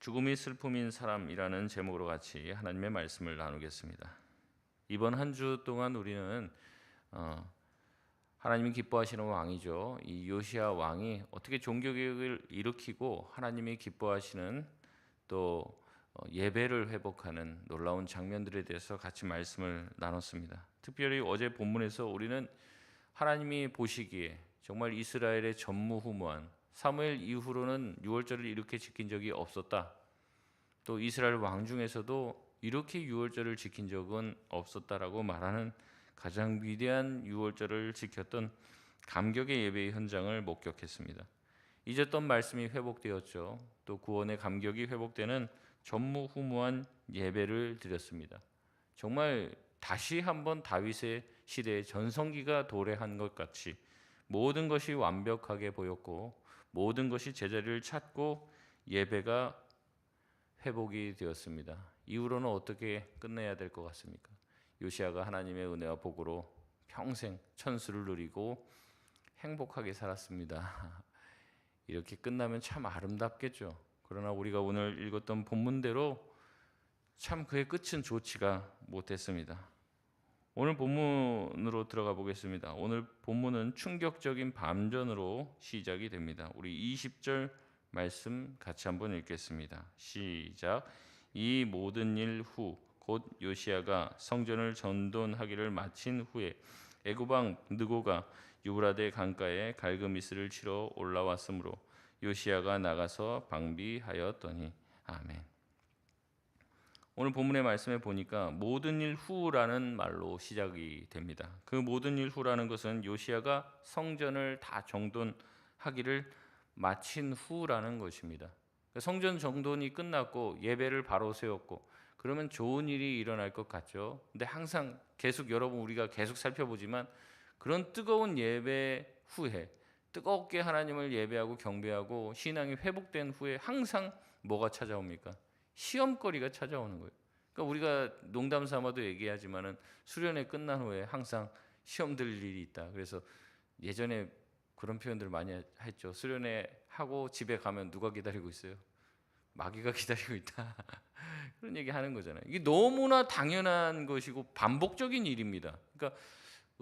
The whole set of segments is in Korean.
죽음이 슬픔인 사람이라는 제목으로 같이 하나님의 말씀을 나누겠습니다. 이번 한 주 동안 우리는 하나님이 기뻐하시는 왕이죠. 이 요시야 왕이 어떻게 종교개혁을 일으키고 하나님이 기뻐하시는 또 예배를 회복하는 놀라운 장면들에 대해서 같이 말씀을 나눴습니다. 특별히 어제 본문에서 우리는 하나님이 보시기에 정말 이스라엘의 전무후무한 사무엘 이후로는 유월절을 이렇게 지킨 적이 없었다. 또 이스라엘 왕 중에서도 이렇게 유월절을 지킨 적은 없었다라고 말하는 가장 위대한 유월절을 지켰던 감격의 예배의 현장을 목격했습니다. 잊었던 말씀이 회복되었죠. 또 구원의 감격이 회복되는 전무후무한 예배를 드렸습니다. 정말 다시 한번 다윗의 시대의 전성기가 도래한 것 같이 모든 것이 완벽하게 보였고 모든 것이 제자리를 찾고 예배가 회복이 되었습니다. 이후로는 어떻게 끝내야 될 것 같습니까? 요시야가 하나님의 은혜와 복으로 평생 천수를 누리고 행복하게 살았습니다. 이렇게 끝나면 참 아름답겠죠. 그러나 우리가 오늘 읽었던 본문대로 참 그의 끝은 좋지가 못했습니다. 오늘 본문으로 들어가 보겠습니다. 오늘 본문은 충격적인 반전으로 시작이 됩니다. 우리 20절 말씀 같이 한번 읽겠습니다. 시작. 이 모든 일 후 곧 요시야가 성전을 전돈하기를 마친 후에 애굽 왕 느고가 유브라데 강가에 갈그미스를 치러 올라왔으므로 요시야가 나가서 방비하였더니. 아멘. 오늘 본문의 말씀에 보니까 모든 일 후라는 말로 시작이 됩니다. 그 모든 일 후라는 것은 요시야가 성전을 다 정돈하기를 마친 후라는 것입니다. 성전 정돈이 끝났고 예배를 바로 세웠고 그러면 좋은 일이 일어날 것 같죠. 근데 항상 계속 여러분 우리가 계속 살펴보지만 그런 뜨거운 예배 후에 뜨겁게 하나님을 예배하고 경배하고 신앙이 회복된 후에 항상 뭐가 찾아옵니까? 시험거리가 찾아오는 거예요. 그러니까 우리가 농담 삼아도 얘기하지만은 수련회 끝난 후에 항상 시험 들 일이 있다. 그래서 예전에 그런 표현들 많이 했죠. 수련회 하고 집에 가면 누가 기다리고 있어요? 마귀가 기다리고 있다. 그런 얘기 하는 거잖아요. 이게 너무나 당연한 것이고 반복적인 일입니다. 그러니까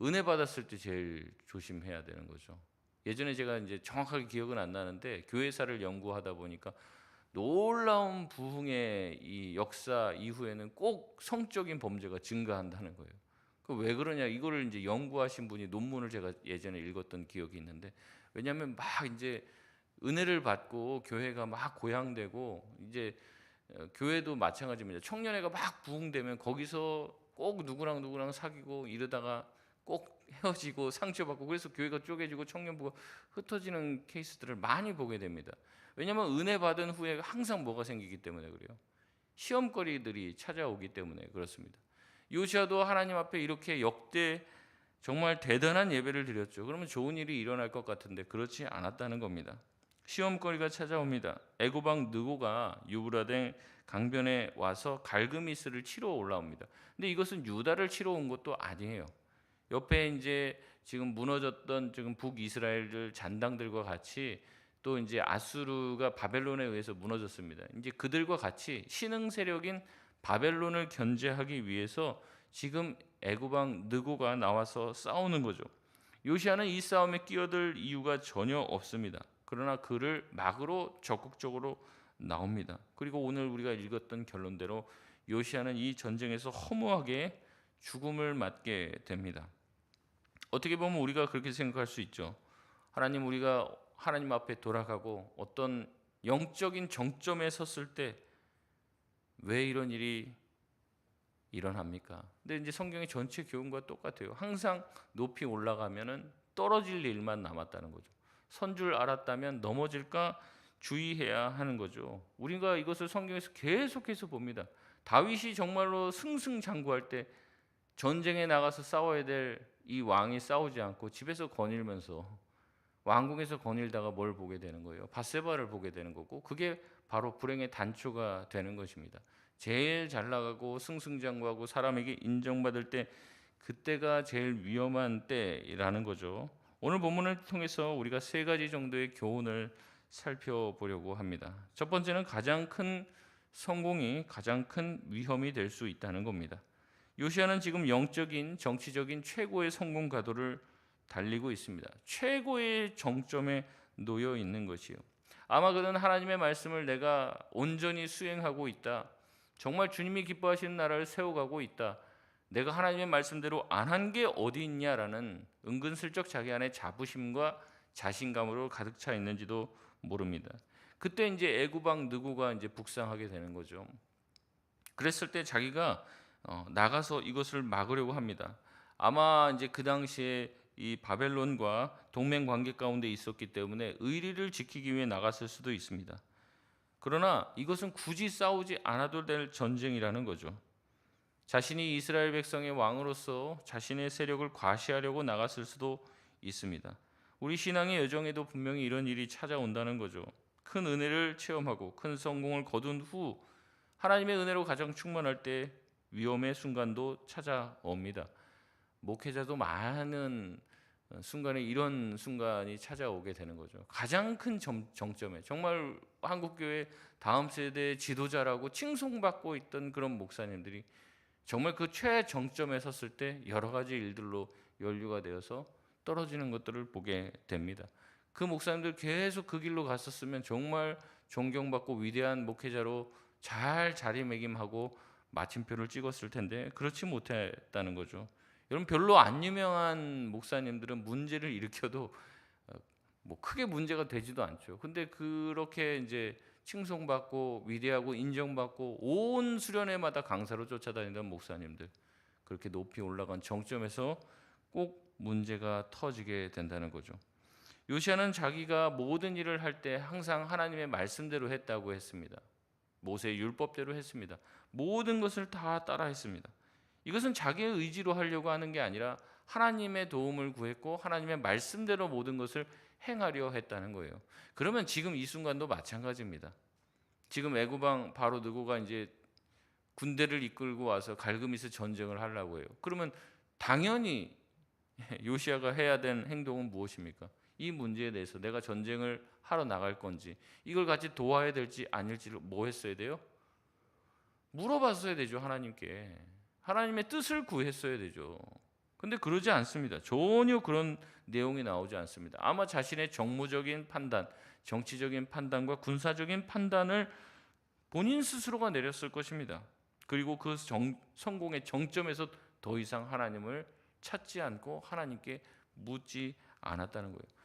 은혜 받았을 때 제일 조심해야 되는 거죠. 예전에 제가 이제 정확하게 기억은 안 나는데 교회사를 연구하다 보니까 놀라운 부흥의 이 역사 이후에는 꼭 성적인 범죄가 증가한다는 거예요. 그 왜 그러냐? 이거를 이제 연구하신 분이 논문을 제가 예전에 읽었던 기억이 있는데 왜냐하면 막 이제 은혜를 받고 교회가 막 고양되고 이제 교회도 마찬가지입니다. 청년회가 막 부흥되면 거기서 꼭 누구랑 사귀고 이러다가 꼭 헤어지고 상처받고 그래서 교회가 쪼개지고 청년부가 흩어지는 케이스들을 많이 보게 됩니다. 왜냐하면 은혜 받은 후에 항상 뭐가 생기기 때문에 그래요. 시험거리들이 찾아오기 때문에 그렇습니다. 요시야도 하나님 앞에 이렇게 역대 정말 대단한 예배를 드렸죠. 그러면 좋은 일이 일어날 것 같은데 그렇지 않았다는 겁니다. 시험거리가 찾아옵니다. 애굽 왕 느고가 유브라데 강변에 와서 갈그미스를 치러 올라옵니다. 근데 이것은 유다를 치러 온 것도 아니에요. 옆에 이제 지금 무너졌던 지금 북이스라엘 잔당들과 같이 또 이제 아수르가 바벨론에 의해서 무너졌습니다. 이제 그들과 같이 신흥 세력인 바벨론을 견제하기 위해서 지금 애굽 왕 느고가 나와서 싸우는 거죠. 요시야는 이 싸움에 끼어들 이유가 전혀 없습니다. 그러나 그를 막으로 적극적으로 나옵니다. 그리고 오늘 우리가 읽었던 결론대로 요시야는 이 전쟁에서 허무하게 죽음을 맞게 됩니다. 어떻게 보면 우리가 그렇게 생각할 수 있죠. 우리가 하나님 앞에 돌아가고 어떤 영적인 정점에 섰을 때 왜 이런 일이 일어납니까? 근데 이제 성경의 전체 교훈과 똑같아요. 항상 높이 올라가면은 떨어질 일만 남았다는 거죠. 선 줄 알았다면 넘어질까 주의해야 하는 거죠. 우리가 이것을 성경에서 계속해서 봅니다. 다윗이 정말로 승승장구할 때 전쟁에 나가서 싸워야 될 이 왕이 싸우지 않고 집에서 거닐면서 왕궁에서 거닐다가 뭘 보게 되는 거예요? 밧세바를 보게 되는 거고 그게 바로 불행의 단초가 되는 것입니다. 제일 잘 나가고 승승장구하고 사람에게 인정받을 때 그때가 제일 위험한 때라는 거죠. 오늘 본문을 통해서 우리가 세 가지 정도의 교훈을 살펴보려고 합니다. 첫 번째는 가장 큰 성공이 가장 큰 위험이 될 수 있다는 겁니다. 요시아는 지금 영적인 정치적인 최고의 성공 가도를 달리고 있습니다. 최고의 정점에 놓여 있는 것이요. 아마 그는 하나님의 말씀을 내가 온전히 수행하고 있다. 정말 주님이 기뻐하시는 나라를 세워가고 있다. 내가 하나님의 말씀대로 안 한 게 어디 있냐라는 은근슬쩍 자기 안에 자부심과 자신감으로 가득 차 있는지도 모릅니다. 그때 이제 애굽 왕 느고가 이제 북상하게 되는 거죠. 그랬을 때 자기가 나가서 이것을 막으려고 합니다. 아마 이제 그 당시에 이 바벨론과 동맹 관계 가운데 있었기 때문에 의리를 지키기 위해 나갔을 수도 있습니다. 그러나 이것은 굳이 싸우지 않아도 될 전쟁이라는 거죠. 자신이 이스라엘 백성의 왕으로서 자신의 세력을 과시하려고 나갔을 수도 있습니다. 우리 신앙의 여정에도 분명히 이런 일이 찾아온다는 거죠. 큰 은혜를 체험하고 큰 성공을 거둔 후 하나님의 은혜로 가장 충만할 때 위험의 순간도 찾아옵니다. 목회자도 많은 순간에 이런 순간이 찾아오게 되는 거죠. 가장 큰 정점에 정말 한국교회 다음 세대 지도자라고 칭송받고 있던 그런 목사님들이 정말 그 최정점에 섰을 때 여러 가지 일들로 연류가 되어서 떨어지는 것들을 보게 됩니다. 그 목사님들 계속 그 길로 갔었으면 정말 존경받고 위대한 목회자로 잘 자리매김하고 마침표를 찍었을 텐데 그렇지 못했다는 거죠. 여러분 별로 안 유명한 목사님들은 문제를 일으켜도 뭐 크게 문제가 되지도 않죠. 근데 그렇게 이제 칭송받고 위대하고 인정받고 온 수련회마다 강사로 쫓아다니던 목사님들 그렇게 높이 올라간 정점에서 꼭 문제가 터지게 된다는 거죠. 요시아는 자기가 모든 일을 할 때 항상 하나님의 말씀대로 했다고 했습니다. 모세의 율법대로 했습니다. 모든 것을 다 따라 했습니다. 이것은 자기의 의지로 하려고 하는 게 아니라 하나님의 도움을 구했고 하나님의 말씀대로 모든 것을 행하려 했다는 거예요. 그러면 지금 이 순간도 마찬가지입니다. 지금 애굽 왕 바로 느고가 이제 군대를 이끌고 와서 갈그미스 전쟁을 하려고 해요. 그러면 당연히 요시아가 해야 되는 행동은 무엇입니까? 이 문제에 대해서 내가 전쟁을 하러 나갈 건지 이걸 같이 도와야 될지 아닐지를 뭐 했어야 돼요? 물어봤어야 되죠. 하나님께. 하나님의 뜻을 구했어야 되죠. 근데 그러지 않습니다. 전혀 그런 내용이 나오지 않습니다. 아마 자신의 정무적인 판단, 정치적인 판단과 군사적인 판단을 본인 스스로가 내렸을 것입니다. 그리고 그 성공의 정점에서 더 이상 하나님을 찾지 않고 하나님께 묻지 않았다는 거예요.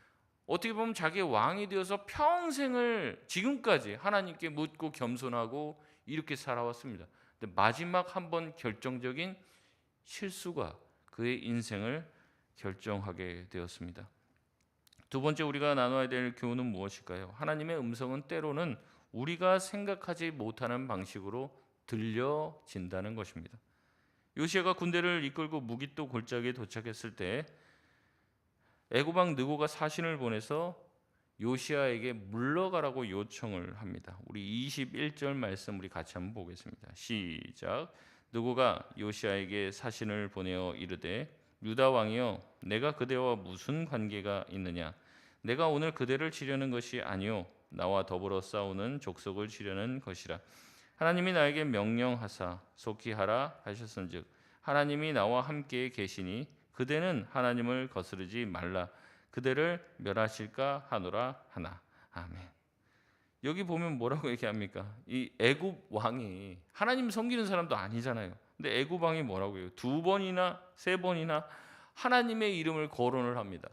어떻게 보면 자기의 왕이 되어서 평생을 지금까지 하나님께 묻고 겸손하고 이렇게 살아왔습니다. 근데 마지막 한 번 결정적인 실수가 그의 인생을 결정하게 되었습니다. 두 번째 우리가 나눠야 될 교훈은 무엇일까요? 하나님의 음성은 때로는 우리가 생각하지 못하는 방식으로 들려진다는 것입니다. 요시아가 군대를 이끌고 무기또 골짜기에 도착했을 때 애굽 왕 느고가 사신을 보내서 요시아에게 물러가라고 요청을 합니다. 우리 21절 말씀 우리 같이 한번 보겠습니다. 시작. 느고가 요시아에게 사신을 보내어 이르되 유다 왕이여 내가 그대와 무슨 관계가 있느냐 내가 오늘 그대를 치려는 것이 아니요 나와 더불어 싸우는 족속을 치려는 것이라 하나님이 나에게 명령하사 속히 하라 하셨은즉 하나님이 나와 함께 계시니 그대는 하나님을 거스르지 말라 그대를 멸하실까 하노라 하나. 아멘. 여기 보면 뭐라고 얘기합니까? 이 애굽 왕이 하나님 섬기는 사람도 아니잖아요. 근데 애굽 왕이 뭐라고 해요? 두 번이나 세 번이나 하나님의 이름을 거론을 합니다.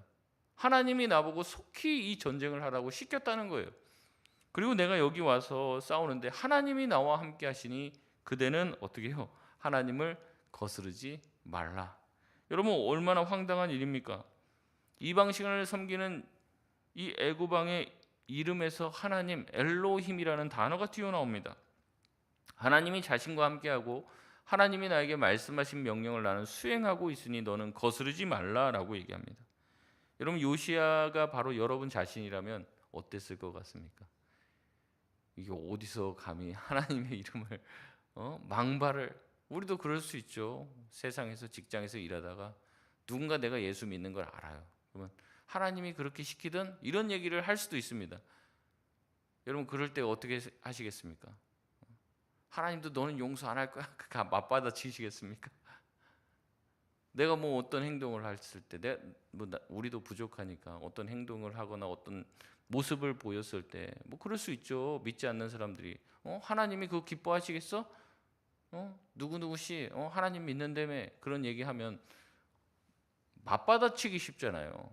하나님이 나보고 속히 이 전쟁을 하라고 시켰다는 거예요. 그리고 내가 여기 와서 싸우는데 하나님이 나와 함께 하시니 그대는 어떻게 해요? 하나님을 거스르지 말라. 여러분 얼마나 황당한 일입니까? 이방신을 섬기는 이 애굽 왕의 이름에서 하나님 엘로힘이라는 단어가 튀어나옵니다. 하나님이 자신과 함께하고 하나님이 나에게 말씀하신 명령을 나는 수행하고 있으니 너는 거스르지 말라라고 얘기합니다. 여러분 요시아가 바로 여러분 자신이라면 어땠을 것 같습니까? 이게 어디서 감히 하나님의 이름을 망발을 우리도 그럴 수 있죠. 세상에서 직장에서 일하다가 누군가 내가 예수 믿는 걸 알아요. 그러면 하나님이 그렇게 시키든 이런 얘기를 할 수도 있습니다. 여러분 그럴 때 어떻게 하시겠습니까? 하나님도 너는 용서 안 할 거야? 맞받아 치시겠습니까? 내가 뭐 어떤 행동을 했을 때, 우리도 부족하니까 어떤 행동을 하거나 어떤 모습을 보였을 때, 뭐 그럴 수 있죠. 믿지 않는 사람들이 하나님이 그거 기뻐하시겠어? 누구누구 씨, 하나님 믿는다며 그런 얘기하면 맞받아치기 쉽잖아요.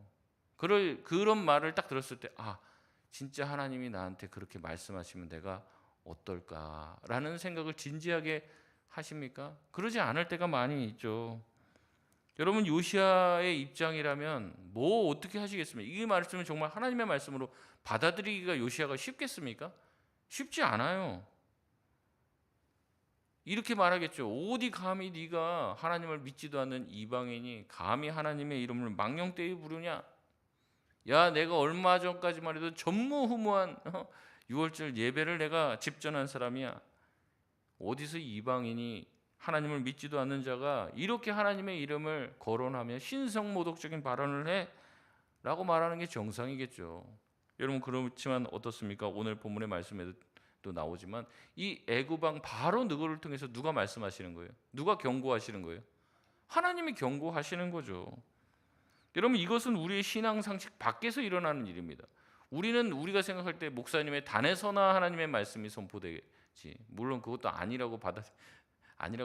그런 말을 딱 들었을 때, 진짜 하나님이 나한테 그렇게 말씀하시면 내가 어떨까라는 생각을 진지하게 하십니까? 그러지 않을 때가 많이 있죠. 여러분 요시야의 입장이라면 뭐 어떻게 하시겠습니까? 이 말씀은 정말 하나님의 말씀으로 받아들이기가 요시야가 쉽겠습니까? 쉽지 않아요. 이렇게 말하겠죠. 어디 감히 네가 하나님을 믿지도 않는 이방인이 감히 하나님의 이름을 망령되이 부르냐? 야, 내가 얼마 전까지만 해도 전무후무한 유월절 예배를 내가 집전한 사람이야. 어디서 이방인이 하나님을 믿지도 않는 자가 이렇게 하나님의 이름을 거론하며 신성모독적인 발언을 해? 라고 말하는 게 정상이겠죠. 여러분 그렇지만 어떻습니까? 오늘 본문의 말씀에도 또 나오지만 이 애굽왕 바로 느고를 통해서 누가 말씀하시는 거예요? 누가 경고하시는 거예요? 하나님이 경고하시는 거죠. 여러분 이것은 우리의 신앙 상식 밖에서 일어나는 일입니다. 우리가 생각할 때 목사님의 단에서나 하나님의 말씀이 선포되지. 물론 그것도 아니라고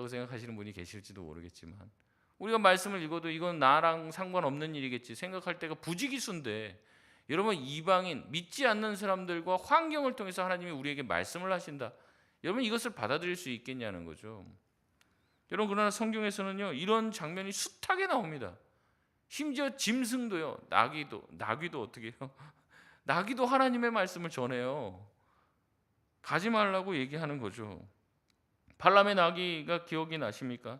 생각하시는 분이 계실지도 모르겠지만 우리가 말씀을 읽어도 이건 나랑 상관없는 일이겠지 생각할 때가 부지기수인데 여러분 이방인 믿지 않는 사람들과 환경을 통해서 하나님이 우리에게 말씀을 하신다. 여러분 이것을 받아들일 수 있겠냐는 거죠. 여러분 그러나 성경에서는요 이런 장면이 숱하게 나옵니다. 심지어 짐승도요. 나귀도 어떻게 해요? 나귀도 하나님의 말씀을 전해요. 가지 말라고 얘기하는 거죠. 발람의 나귀가 기억이 나십니까?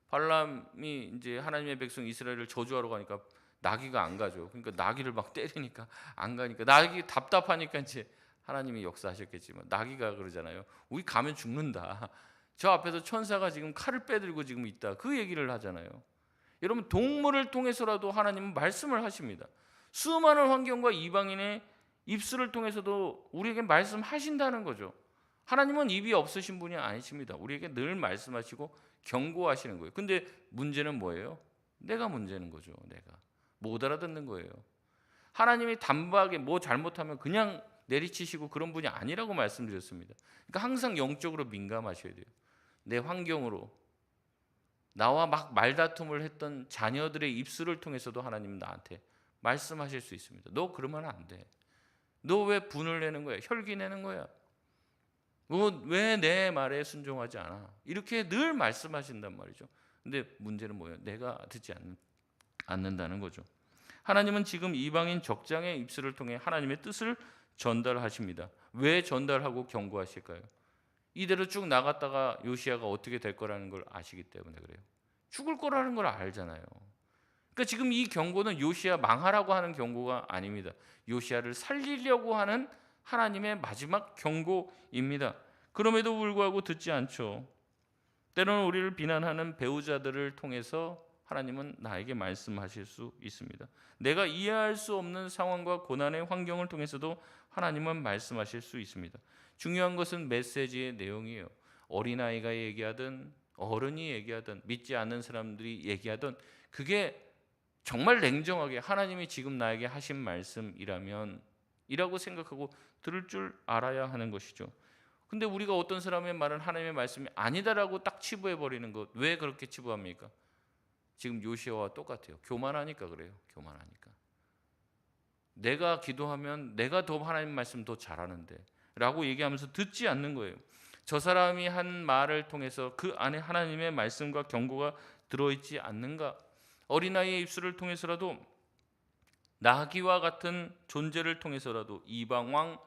발람이 이제 하나님의 백성 이스라엘을 저주하러 가니까 나귀가 안 가죠. 그러니까 나귀를 막 때리니까 안 가니까 나귀 답답하니까 이제 하나님이 역사하셨겠지만 나귀가 그러잖아요. 우리 가면 죽는다. 저 앞에서 천사가 지금 칼을 빼들고 지금 있다. 그 얘기를 하잖아요. 여러분 동물을 통해서라도 하나님은 말씀을 하십니다. 수많은 환경과 이방인의 입술을 통해서도 우리에게 말씀하신다는 거죠. 하나님은 입이 없으신 분이 아니십니다. 우리에게 늘 말씀하시고 경고하시는 거예요. 근데 문제는 뭐예요? 내가 문제는 거죠. 내가 못 알아듣는 거예요. 하나님이 단박에 뭐 잘못하면 그냥 내리치시고 그런 분이 아니라고 말씀드렸습니다. 그러니까 항상 영적으로 민감하셔야 돼요. 내 환경으로 나와 막 말다툼을 했던 자녀들의 입술을 통해서도 하나님은 나한테 말씀하실 수 있습니다. 너 그러면 안 돼. 너 왜 분을 내는 거야? 혈기 내는 거야? 너 왜 내 말에 순종하지 않아? 이렇게 늘 말씀하신단 말이죠. 근데 문제는 뭐예요? 내가 듣지 않는다는 거죠. 하나님은 지금 이방인 적장의 입술을 통해 하나님의 뜻을 전달하십니다. 왜 전달하고 경고하실까요? 이대로 쭉 나갔다가 요시야가 어떻게 될 거라는 걸 아시기 때문에 그래요. 죽을 거라는 걸 알잖아요. 그러니까 지금 이 경고는 요시야 망하라고 하는 경고가 아닙니다. 요시야를 살리려고 하는 하나님의 마지막 경고입니다. 그럼에도 불구하고 듣지 않죠. 때로는 우리를 비난하는 배우자들을 통해서 하나님은 나에게 말씀하실 수 있습니다. 내가 이해할 수 없는 상황과 고난의 환경을 통해서도 하나님은 말씀하실 수 있습니다. 중요한 것은 메시지의 내용이에요. 어린아이가 얘기하든 어른이 얘기하든 믿지 않는 사람들이 얘기하든 그게 정말 냉정하게 하나님이 지금 나에게 하신 말씀이라면 이라고 생각하고 들을 줄 알아야 하는 것이죠. 근데 우리가 어떤 사람의 말은 하나님의 말씀이 아니다라고 딱 치부해 버리는 것, 왜 그렇게 치부합니까? 지금 요시야와 똑같아요. 교만하니까 그래요. 교만하니까. 내가 기도하면 내가 더 하나님 말씀 더 잘하는데 라고 얘기하면서 듣지 않는 거예요. 저 사람이 한 말을 통해서 그 안에 하나님의 말씀과 경고가 들어있지 않는가? 어린아이의 입술을 통해서라도 나귀와 같은 존재를 통해서라도 이방왕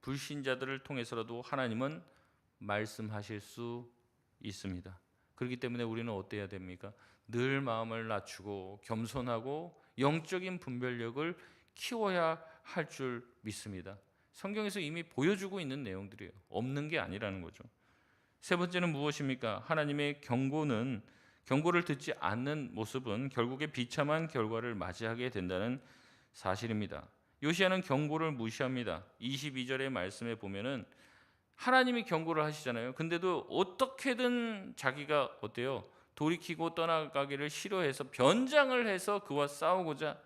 불신자들을 통해서라도 하나님은 말씀하실 수 있습니다. 그렇기 때문에 우리는 어때야 됩니까? 늘 마음을 낮추고 겸손하고 영적인 분별력을 키워야 할 줄 믿습니다. 성경에서 이미 보여주고 있는 내용들이에요. 없는 게 아니라는 거죠. 세 번째는 무엇입니까? 하나님의 경고를 듣지 않는 모습은 결국에 비참한 결과를 맞이하게 된다는 사실입니다. 요시야는 경고를 무시합니다. 22절의 말씀에 보면은 하나님이 경고를 하시잖아요. 근데도 어떻게든 자기가 어때요? 돌이키고 떠나가기를 싫어해서 변장을 해서 그와 싸우고자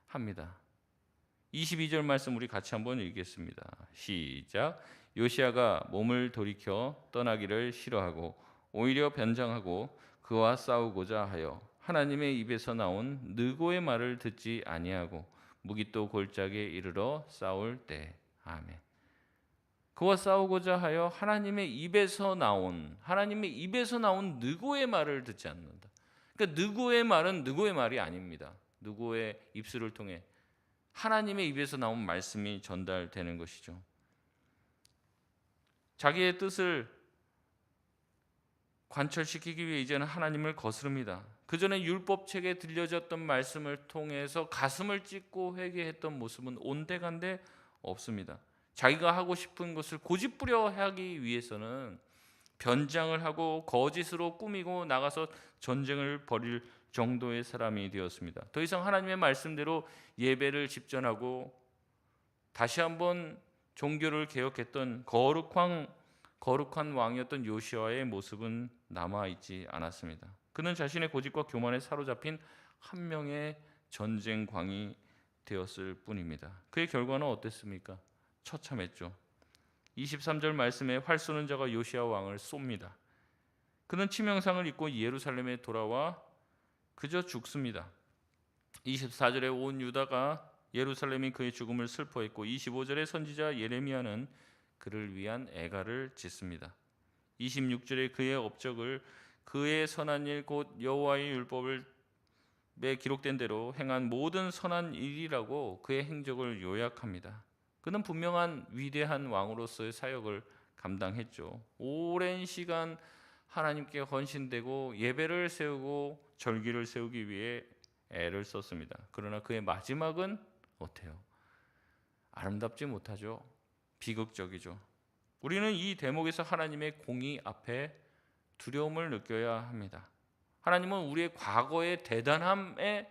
합니다. 22절 말씀 우리 같이 한번 읽겠습니다. 시작. 요시야가 몸을 돌이켜 떠나기를 싫어하고 오히려 변장하고 그와 싸우고자 하여 하나님의 입에서 나온 느고의 말을 듣지 아니하고 무기또 골짜기에 이르러 싸울 때. 아멘. 그와 싸우고자 하여 하나님의 입에서 나온 느고의 말을 듣지 않는다. 그러니까 느고의 말은 느고의 말이 아닙니다. 느고의 입술을 통해 하나님의 입에서 나온 말씀이 전달되는 것이죠. 자기의 뜻을 관철시키기 위해 이제는 하나님을 거스릅니다. 그전에 율법책에 들려졌던 말씀을 통해서 가슴을 찢고 회개했던 모습은 온데간데 없습니다. 자기가 하고 싶은 것을 고집부려 하기 위해서는 변장을 하고 거짓으로 꾸미고 나가서 전쟁을 벌일 정도의 사람이 되었습니다. 더 이상 하나님의 말씀대로 예배를 집전하고 다시 한번 종교를 개혁했던 거룩한 왕이었던 요시야의 모습은 남아있지 않았습니다. 그는 자신의 고집과 교만에 사로잡힌 한 명의 전쟁광이 되었을 뿐입니다. 그의 결과는 어땠습니까? 처참했죠. 23절 말씀에 활 쏘는 자가 요시야 왕을 쏩니다. 그는 치명상을 입고 예루살렘에 돌아와 그저 죽습니다. 24절에 온 유다가 예루살렘이 그의 죽음을 슬퍼했고 25절에 선지자 예레미야는 그를 위한 애가를 짓습니다. 26절에 그의 업적을 그의 선한 일 곧 여호와의 율법에 기록된 대로 행한 모든 선한 일이라고 그의 행적을 요약합니다. 그는 분명한 위대한 왕으로서의 사역을 감당했죠. 오랜 시간 하나님께 헌신되고 예배를 세우고 절기를 세우기 위해 애를 썼습니다. 그러나 그의 마지막은 어때요? 아름답지 못하죠. 비극적이죠. 우리는 이 대목에서 하나님의 공의 앞에 두려움을 느껴야 합니다. 하나님은 우리의 과거의 대단함에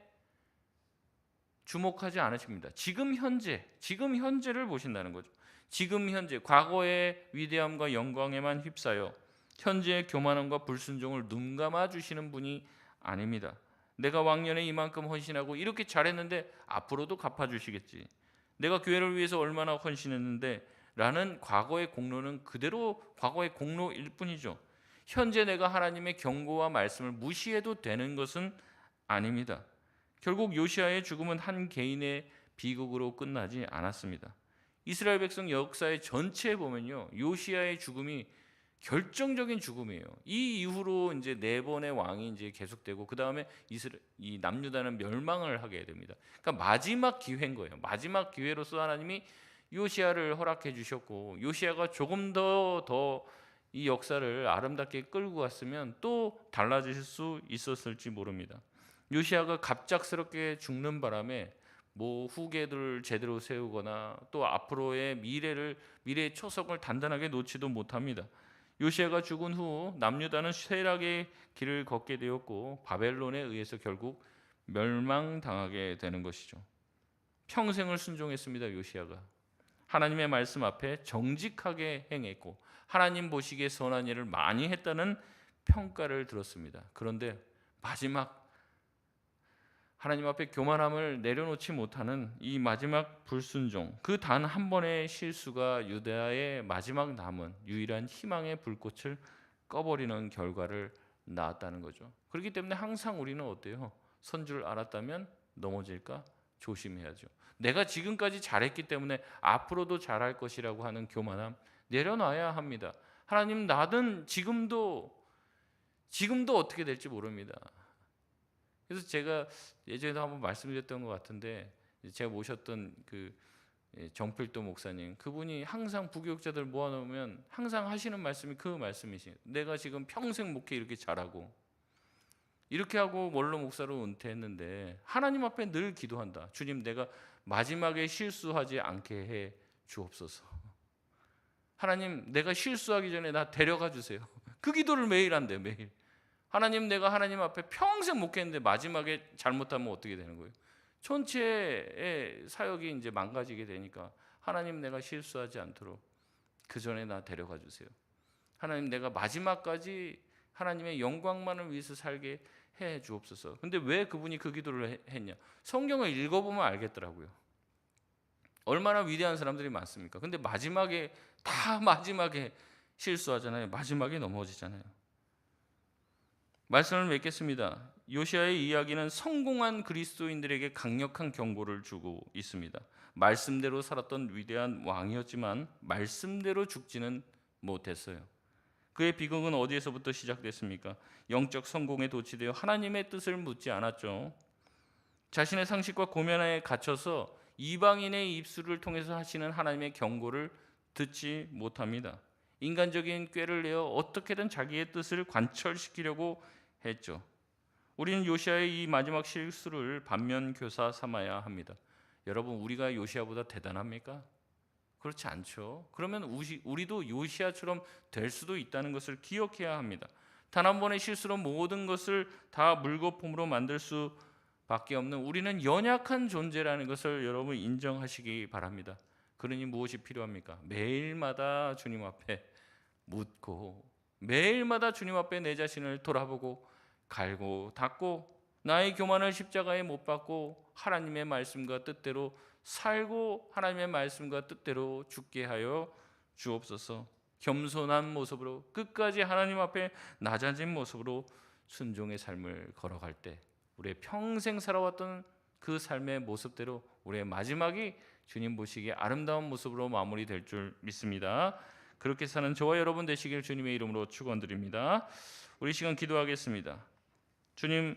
주목하지 않으십니다. 지금 현재를 보신다는 거죠. 지금 현재, 과거의 위대함과 영광에만 휩싸여 현재의 교만함과 불순종을 눈감아 주시는 분이 아닙니다. 내가 왕년에 이만큼 헌신하고 이렇게 잘했는데 앞으로도 갚아주시겠지. 내가 교회를 위해서 얼마나 헌신했는데 라는 과거의 공로는 그대로 과거의 공로일 뿐이죠. 현재 내가 하나님의 경고와 말씀을 무시해도 되는 것은 아닙니다. 결국 요시야의 죽음은 한 개인의 비극으로 끝나지 않았습니다. 이스라엘 백성 역사의 전체에 보면요, 요시야의 죽음이 결정적인 죽음이에요. 이 이후로 이제 네 번의 왕이 이제 계속되고 그 다음에 이 남유다는 멸망을 하게 됩니다. 그러니까 마지막 기회인 거예요. 마지막 기회로서 하나님이 요시야를 허락해 주셨고 요시야가 조금 더 이 역사를 아름답게 끌고 갔으면 또 달라질 수 있었을지 모릅니다. 요시야가 갑작스럽게 죽는 바람에 뭐 후계들을 제대로 세우거나 또 앞으로의 미래의 초석을 단단하게 놓지도 못합니다. 요시야가 죽은 후 남유다는 쇠락의 길을 걷게 되었고 바벨론에 의해서 결국 멸망당하게 되는 것이죠. 평생을 순종했습니다. 요시야가 하나님의 말씀 앞에 정직하게 행했고 하나님 보시기에 선한 일을 많이 했다는 평가를 들었습니다. 그런데 마지막 하나님 앞에 교만함을 내려놓지 못하는 이 마지막 불순종, 그 단 한 번의 실수가 유다의 마지막 남은 유일한 희망의 불꽃을 꺼버리는 결과를 낳았다는 거죠. 그렇기 때문에 항상 우리는 어때요? 선 줄 알았다면 넘어질까 조심해야죠. 내가 지금까지 잘했기 때문에 앞으로도 잘할 것이라고 하는 교만함 내려놔야 합니다. 하나님 나는 지금도 어떻게 될지 모릅니다. 그래서 제가 예전에도 한번 말씀드렸던 것 같은데 제가 모셨던 그 정필도 목사님, 그분이 항상 부교육자들 모아놓으면 항상 하시는 말씀이 그 말씀이시에요. 내가 지금 평생 목회 이렇게 잘하고 이렇게 하고 원로 목사로 은퇴했는데 하나님 앞에 늘 기도한다. 주님, 내가 마지막에 실수하지 않게 해 주옵소서. 하나님, 내가 실수하기 전에 나 데려가 주세요. 그 기도를 매일 한대요. 매일. 하나님, 내가 하나님 앞에 평생 목회했는데 마지막에 잘못하면 어떻게 되는 거예요? 전체의 사역이 이제 망가지게 되니까 하나님, 내가 실수하지 않도록 그 전에 나 데려가 주세요. 하나님, 내가 마지막까지 하나님의 영광만을 위해서 살게 해 주옵소서. 근데 왜 그분이 그 기도를 했냐? 성경을 읽어보면 알겠더라고요. 얼마나 위대한 사람들이 많습니까? 근데 마지막에, 다 마지막에 실수하잖아요. 마지막에 넘어지잖아요. 말씀을 맺겠습니다. 요시아의 이야기는 성공한 그리스도인들에게 강력한 경고를 주고 있습니다. 말씀대로 살았던 위대한 왕이었지만 말씀대로 죽지는 못했어요. 그의 비극은 어디에서부터 시작됐습니까? 영적 성공에 도취되어 하나님의 뜻을 묻지 않았죠. 자신의 상식과 고면에 갇혀서 이방인의 입술을 통해서 하시는 하나님의 경고를 듣지 못합니다. 인간적인 꾀를 내어 어떻게든 자기의 뜻을 관철시키려고 했죠. 우리는 요시아의 이 마지막 실수를 반면교사 삼아야 합니다. 여러분, 우리가 요시아보다 대단합니까? 그렇지 않죠. 그러면 우리도 요시아처럼 될 수도 있다는 것을 기억해야 합니다. 단 한 번의 실수로 모든 것을 다 물거품으로 만들 수밖에 없는 우리는 연약한 존재라는 것을 여러분 인정하시기 바랍니다. 그러니 무엇이 필요합니까? 매일마다 주님 앞에 묻고, 매일마다 주님 앞에 내 자신을 돌아보고, 갈고 닦고, 나의 교만을 십자가에 못 박고 하나님의 말씀과 뜻대로 살고 하나님의 말씀과 뜻대로 죽게 하여 주옵소서. 겸손한 모습으로, 끝까지 하나님 앞에 낮아진 모습으로 순종의 삶을 걸어갈 때 우리의 평생 살아왔던 그 삶의 모습대로 우리의 마지막이 주님 보시기에 아름다운 모습으로 마무리될 줄 믿습니다. 그렇게 사는 저와 여러분 되시길 주님의 이름으로 축원드립니다. 우리 시간 기도하겠습니다. 주님,